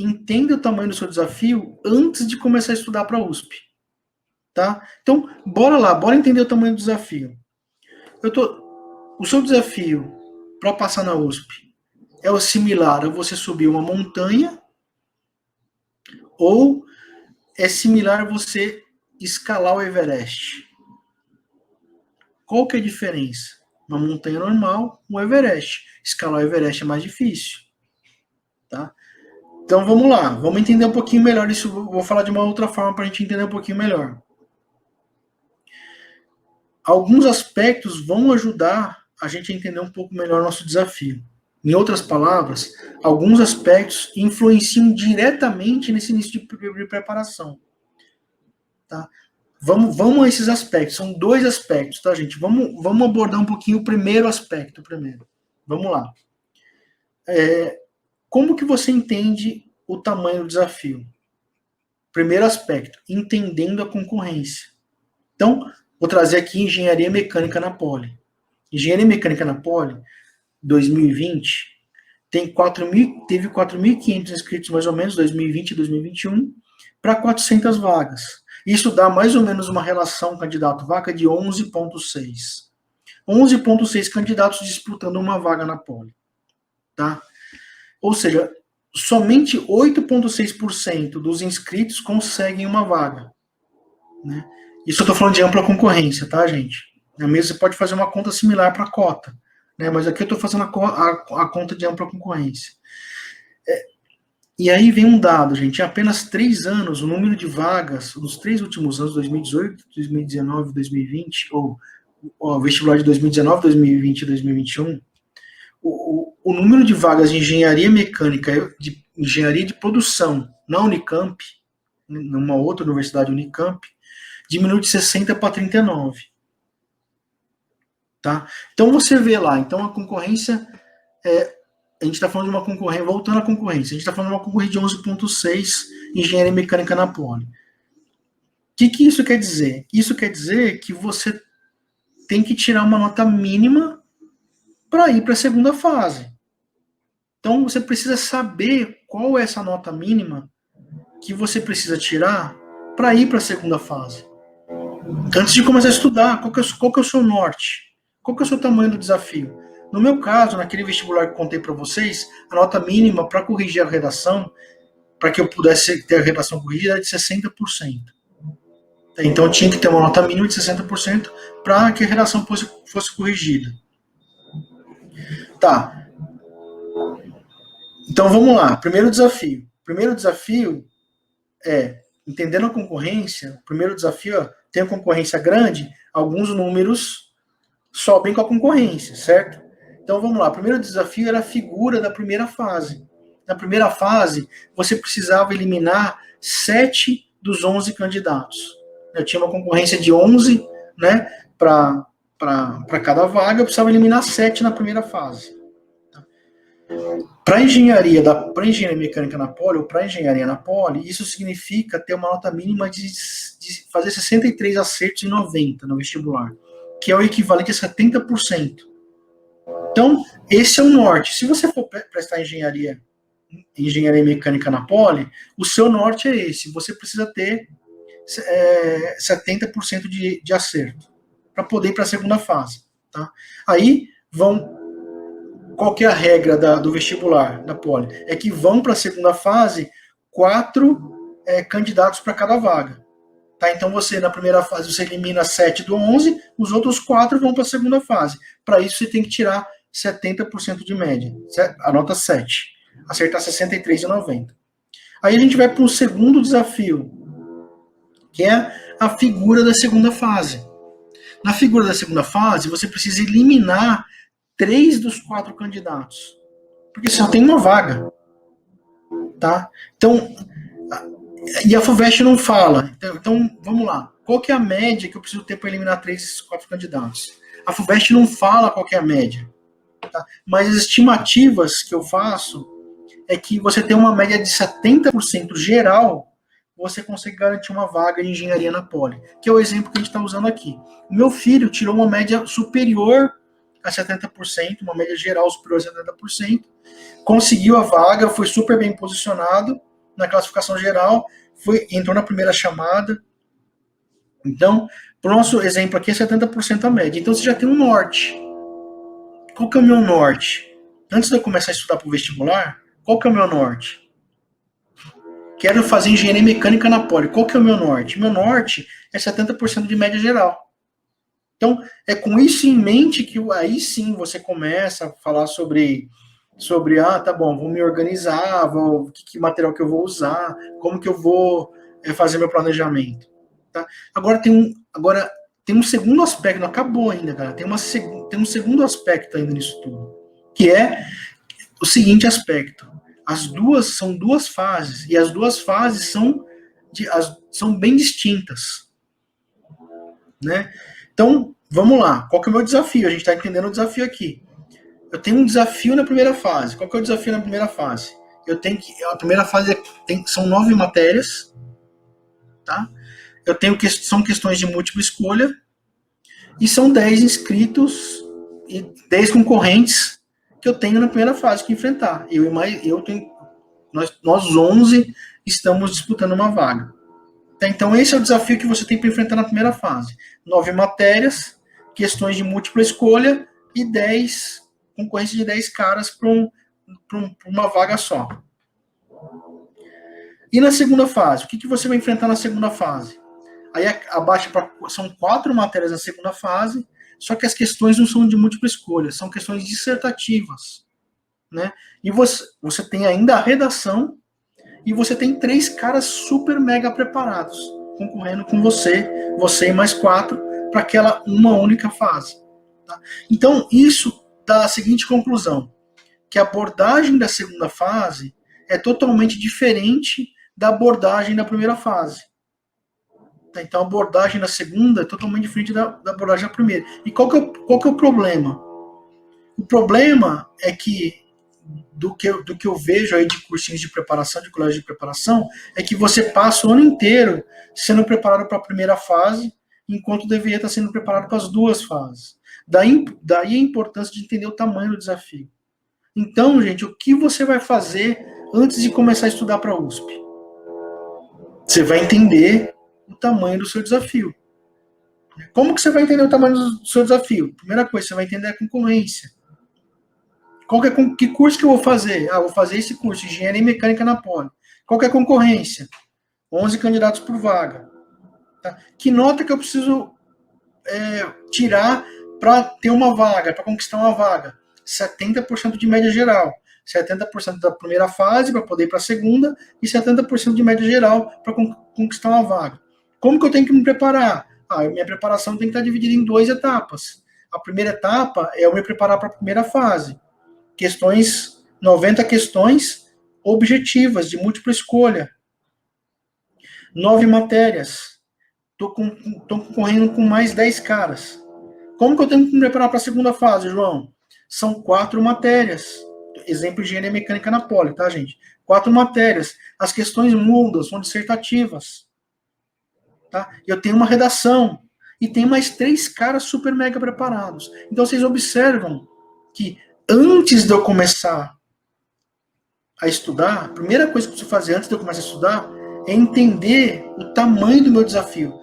entenda o tamanho do seu desafio antes de começar a estudar para a USP. Tá? Então, bora lá, bora entender o tamanho do desafio. O seu desafio para passar na USP é o similar a você subir uma montanha ou é similar a você escalar o Everest? Qual que é a diferença? Uma montanha normal, um Everest. Escalar o Everest é mais difícil. Tá? Então vamos lá, vamos entender um pouquinho melhor isso. Vou falar de uma outra forma para a gente entender um pouquinho melhor. Alguns aspectos vão ajudar a gente a entender um pouco melhor o nosso desafio. Em outras palavras, alguns aspectos influenciam diretamente nesse início de preparação. Tá? Vamos a esses aspectos. São 2 aspectos, tá, gente? Vamos abordar um pouquinho o primeiro aspecto primeiro. Vamos lá. Como que você entende o tamanho do desafio? Primeiro aspecto, entendendo a concorrência. Então, vou trazer aqui Engenharia Mecânica na Poli. Engenharia Mecânica na Poli, 2020, teve 4.500 inscritos, mais ou menos, 2020 e 2021, para 400 vagas. Isso dá mais ou menos uma relação candidato-vaga de 11,6. 11,6 candidatos disputando uma vaga na Poli. Tá? Ou seja, somente 8,6% dos inscritos conseguem uma vaga. Né? Isso eu estou falando de ampla concorrência, tá, gente? Na mesa você pode fazer uma conta similar para a cota. Né? Mas aqui eu estou fazendo a conta de ampla concorrência. E aí vem um dado, gente. Em apenas 3 anos, o número de vagas, nos 3 últimos anos, 2018, 2019, 2020, ou o vestibular de 2019, 2020 e 2021, o número de vagas de engenharia mecânica, de engenharia de produção na Unicamp, numa outra universidade Unicamp, diminuiu de 60 para 39. Tá? Então você vê lá, então a concorrência, a gente está falando de uma concorrência, voltando à concorrência, a gente está falando de uma concorrência de 11,6 engenharia mecânica na Poli. O que isso quer dizer? Isso quer dizer que você tem que tirar uma nota mínima para ir para a segunda fase. Então você precisa saber qual é essa nota mínima que você precisa tirar para ir para a segunda fase. Antes de começar a estudar, qual que é o seu norte? Qual que é o seu tamanho do desafio? No meu caso, naquele vestibular que contei para vocês, a nota mínima para corrigir a redação, para que eu pudesse ter a redação corrigida, era de 60%. Então eu tinha que ter uma nota mínima de 60% para que a redação fosse corrigida. Tá. Então vamos lá. Primeiro desafio. Primeiro desafio é, entendendo a concorrência, o primeiro desafio, tem a concorrência grande, alguns números sobem com a concorrência, certo? Então vamos lá. O primeiro desafio era a figura da primeira fase. Na primeira fase, você precisava eliminar 7 dos 11 candidatos. Eu tinha uma concorrência de 11, né, para cada vaga, eu precisava eliminar 7 na primeira fase. Para engenharia mecânica na Poli, ou para engenharia na Poli, isso significa ter uma nota mínima de fazer 63 acertos em 90 no vestibular, que é o equivalente a 70%. Então, esse é o norte. Se você for prestar engenharia mecânica na Poli, o seu norte é esse. Você precisa ter 70% de acerto para poder ir para a segunda fase. Tá? Aí qual que é a regra do vestibular da Poli? É que vão para a segunda fase 4 candidatos para cada vaga. Tá? Então você, na primeira fase, você elimina 7 do 11, os outros 4 vão para a segunda fase. Para isso você tem que tirar 70% de média. A nota 7. Acertar 63 e 90. Aí a gente vai para o segundo desafio, que é a figura da segunda fase. Na figura da segunda fase, você precisa eliminar 3 dos 4 candidatos. Porque só tem uma vaga. Tá? Então, e a FUVEST não fala. Então, vamos lá. Qual que é a média que eu preciso ter para eliminar 3 desses 4 candidatos? A FUVEST não fala qual que é a média. Tá? Mas as estimativas que eu faço é que você tem uma média de 70% geral, você consegue garantir uma vaga de engenharia na Poli, que é o exemplo que a gente está usando aqui. O meu filho tirou uma média superior a 70%, uma média geral superior a 70%, conseguiu a vaga, foi super bem posicionado, na classificação geral, entrou na primeira chamada. Então, para o nosso exemplo aqui é 70% a média. Então você já tem um norte. Qual que é o meu norte? Antes de eu começar a estudar para o vestibular, qual que é o meu norte? Quero fazer engenharia mecânica na Poli. Qual que é o meu norte? Meu norte é 70% de média geral. Então, é com isso em mente que aí sim você começa a falar sobre tá bom, vou me organizar, que material que eu vou usar, como que eu vou fazer meu planejamento. Tá? Agora tem um segundo aspecto, não acabou ainda, cara. Tem um segundo aspecto ainda nisso tudo, que é o seguinte aspecto. São duas fases, e as duas fases são bem distintas. Né? Então, vamos lá. Qual que é o meu desafio? A gente está entendendo o desafio aqui. Eu tenho um desafio na primeira fase. Qual que é o desafio na primeira fase? A primeira fase são 9 matérias, tá? São questões de múltipla escolha, e são 10 inscritos e 10 concorrentes que eu tenho na primeira fase que enfrentar. Nós 11 estamos disputando uma vaga. Então, esse é o desafio que você tem para enfrentar na primeira fase. 9 matérias, questões de múltipla escolha e concorrência de 10 caras para uma vaga só. E na segunda fase? O que você vai enfrentar na segunda fase? Aí são 4 matérias na segunda fase, só que as questões não são de múltipla escolha, são questões dissertativas. Né? E você tem ainda a redação, e você tem 3 caras super mega preparados, concorrendo com você e mais 4, para aquela uma única fase. Tá? Então, isso dá a seguinte conclusão, que a abordagem da segunda fase é totalmente diferente da abordagem da primeira fase. Tá? Então, a abordagem da segunda é totalmente diferente da abordagem da primeira. E qual que é o problema? O problema é que do que eu vejo aí de cursinhos de preparação, de colégio de preparação, é que você passa o ano inteiro sendo preparado para a primeira fase, enquanto deveria estar sendo preparado para as duas fases. Daí a importância de entender o tamanho do desafio. Então, gente, o que você vai fazer antes de começar a estudar para a USP? Você vai entender o tamanho do seu desafio. Como que você vai entender o tamanho do seu desafio? Primeira coisa, você vai entender a concorrência. Que curso que eu vou fazer? Vou fazer esse curso, Engenharia Mecânica na Poli. Qual que é a concorrência? 11 candidatos por vaga. Tá? Que nota que eu preciso tirar para ter uma vaga, para conquistar uma vaga? 70% de média geral. 70% da primeira fase para poder ir para a segunda e 70% de média geral para conquistar uma vaga. Como que eu tenho que me preparar? Minha preparação tem que estar dividida em 2 etapas. A primeira etapa é eu me preparar para a primeira fase. 90 questões objetivas, de múltipla escolha. 9 matérias. Estou concorrendo com mais 10 caras. Como que eu tenho que me preparar para a segunda fase, João? São 4 matérias. Exemplo de engenharia mecânica na Poli, tá, gente? 4 matérias. As questões mudam, são dissertativas. Tá? Eu tenho uma redação. E tem mais 3 caras super mega preparados. Então, vocês observam que antes de eu começar a estudar, a primeira coisa que eu preciso fazer antes de eu começar a estudar é entender o tamanho do meu desafio.